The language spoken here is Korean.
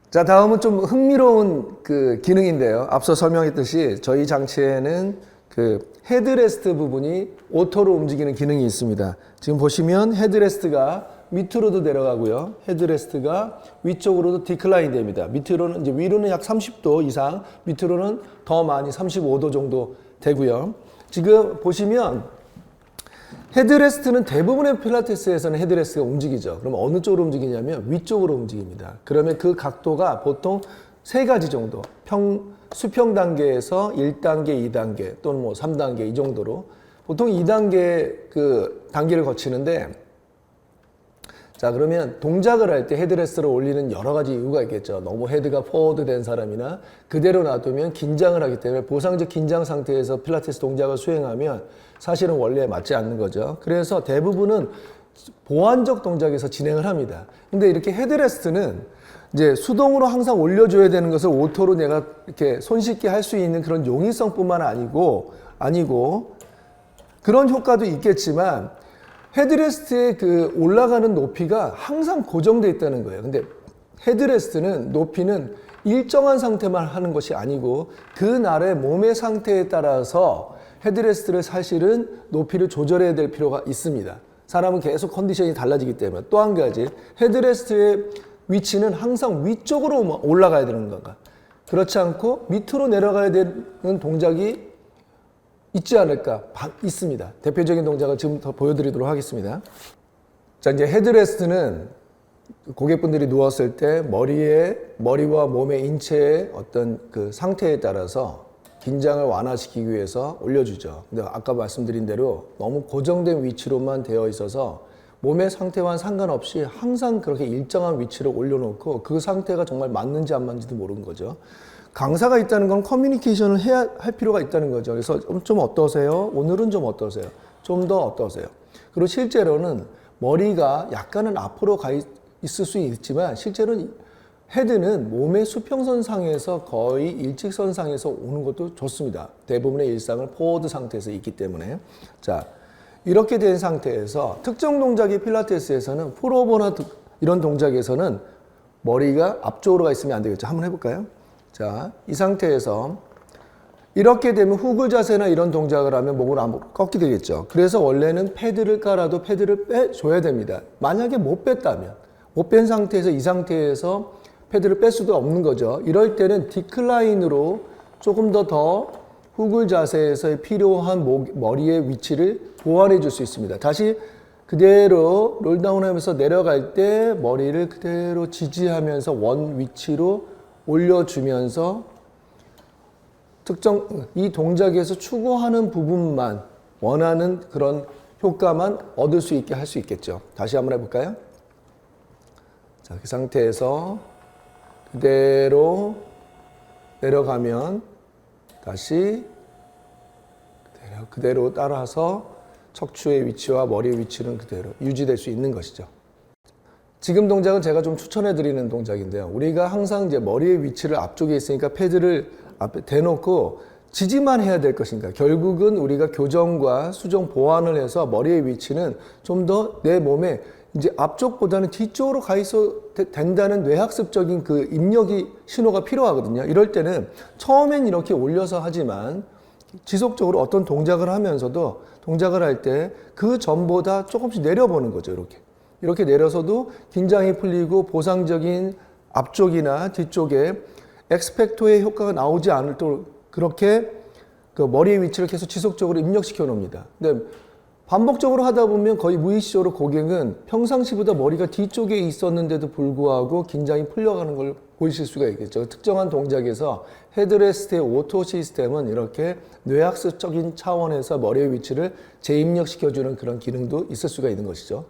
자, 다음은 좀 흥미로운 그 기능인데요. 앞서 설명했듯이 저희 장치에는 그 헤드레스트 부분이 오토로 움직이는 기능이 있습니다. 지금 보시면 헤드레스트가 밑으로도 내려가고요. 헤드레스트가 위쪽으로도 디클라인 됩니다. 밑으로는 이제 위로는 약 30도 이상, 밑으로는 더 많이 35도 정도 되고요. 지금 보시면 헤드레스트는 대부분의 필라테스에서는 헤드레스트가 움직이죠. 그럼 어느 쪽으로 움직이냐면 위쪽으로 움직입니다. 그러면 그 각도가 보통 세 가지 정도, 수평 단계에서 1단계, 2단계 또는 뭐 3단계 이 정도로 보통 2단계 그 단계를 거치는데, 자, 그러면 동작을 할 때 헤드레스트를 올리는 여러 가지 이유가 있겠죠. 너무 헤드가 포워드 된 사람이나 그대로 놔두면 긴장을 하기 때문에 보상적 긴장 상태에서 필라테스 동작을 수행하면 사실은 원래에 맞지 않는 거죠. 그래서 대부분은 보완적 동작에서 진행을 합니다. 근데 이렇게 헤드레스트는 이제 수동으로 항상 올려줘야 되는 것을 오토로 내가 이렇게 손쉽게 할 수 있는 그런 용이성뿐만 아니고 그런 효과도 있겠지만 헤드레스트의 그 올라가는 높이가 항상 고정되어 있다는 거예요. 근데 헤드레스트는 높이는 일정한 상태만 하는 것이 아니고 그날의 몸의 상태에 따라서 헤드레스트를 사실은 높이를 조절해야 될 필요가 있습니다. 사람은 계속 컨디션이 달라지기 때문에. 또 한 가지, 헤드레스트의 위치는 항상 위쪽으로 올라가야 되는 건가? 그렇지 않고 밑으로 내려가야 되는 동작이 있지 않을까? 있습니다. 대표적인 동작을 지금 더 보여드리도록 하겠습니다. 자, 이제 헤드레스트는 고객분들이 누웠을 때 머리와 몸의 인체의 어떤 그 상태에 따라서 긴장을 완화시키기 위해서 올려주죠. 근데 아까 말씀드린 대로 너무 고정된 위치로만 되어 있어서 몸의 상태와 상관없이 항상 그렇게 일정한 위치로 올려놓고 그 상태가 정말 맞는지 안 맞는지도 모르는 거죠. 강사가 있다는 건 커뮤니케이션을 해야 할 필요가 있다는 거죠. 그래서 좀 어떠세요? 오늘은 좀 어떠세요? 좀 더 어떠세요? 그리고 실제로는 머리가 약간은 앞으로 가 있을 수 있지만 실제로는 헤드는 몸의 수평선상에서 거의 일직선상에서 오는 것도 좋습니다. 대부분의 일상을 포워드 상태에서 있기 때문에. 자, 이렇게 된 상태에서 특정 동작이 필라테스에서는 풀오버나 이런 동작에서는 머리가 앞쪽으로 가 있으면 안 되겠죠. 한번 해볼까요? 자, 이 상태에서 이렇게 되면 후글 자세나 이런 동작을 하면 목을 안 꺾게 되겠죠. 그래서 원래는 패드를 깔아도 패드를 빼줘야 됩니다. 만약에 못 뺐다면, 못 뺀 상태에서 이 상태에서 패드를 뺄 수도 없는 거죠. 이럴 때는 디클라인으로 조금 더 후글 자세에서 필요한 머리의 위치를 보완해 줄 수 있습니다. 다시 그대로 롤다운 하면서 내려갈 때 머리를 그대로 지지하면서 원 위치로 올려주면서 특정 이 동작에서 추구하는 부분만 원하는 그런 효과만 얻을 수 있게 할 수 있겠죠. 다시 한번 해볼까요? 자, 그 상태에서 그대로 내려가면 다시 그대로 따라서 척추의 위치와 머리의 위치는 그대로 유지될 수 있는 것이죠. 지금 동작은 제가 좀 추천해 드리는 동작인데요. 우리가 항상 이제 머리의 위치를 앞쪽에 있으니까 패드를 앞에 대놓고 지지만 해야 될 것인가. 결국은 우리가 교정과 수정 보완을 해서 머리의 위치는 좀 더 내 몸에 이제 앞쪽보다는 뒤쪽으로 가 있어도 된다는 뇌학습적인 그 입력이 신호가 필요하거든요. 이럴 때는 처음엔 이렇게 올려서 하지만 지속적으로 어떤 동작을 하면서도 동작을 할 때 그 전보다 조금씩 내려보는 거죠. 이렇게 내려서도 긴장이 풀리고 보상적인 앞쪽이나 뒤쪽에 엑스펙토의 효과가 나오지 않도록 그렇게 그 머리의 위치를 계속 지속적으로 입력시켜 놓습니다. 근데 반복적으로 하다 보면 거의 무의식적으로 고객은 평상시보다 머리가 뒤쪽에 있었는데도 불구하고 긴장이 풀려가는 걸 보실 수가 있겠죠. 특정한 동작에서 헤드레스트의 오토 시스템은 이렇게 뇌학습적인 차원에서 머리의 위치를 재입력시켜주는 그런 기능도 있을 수가 있는 것이죠.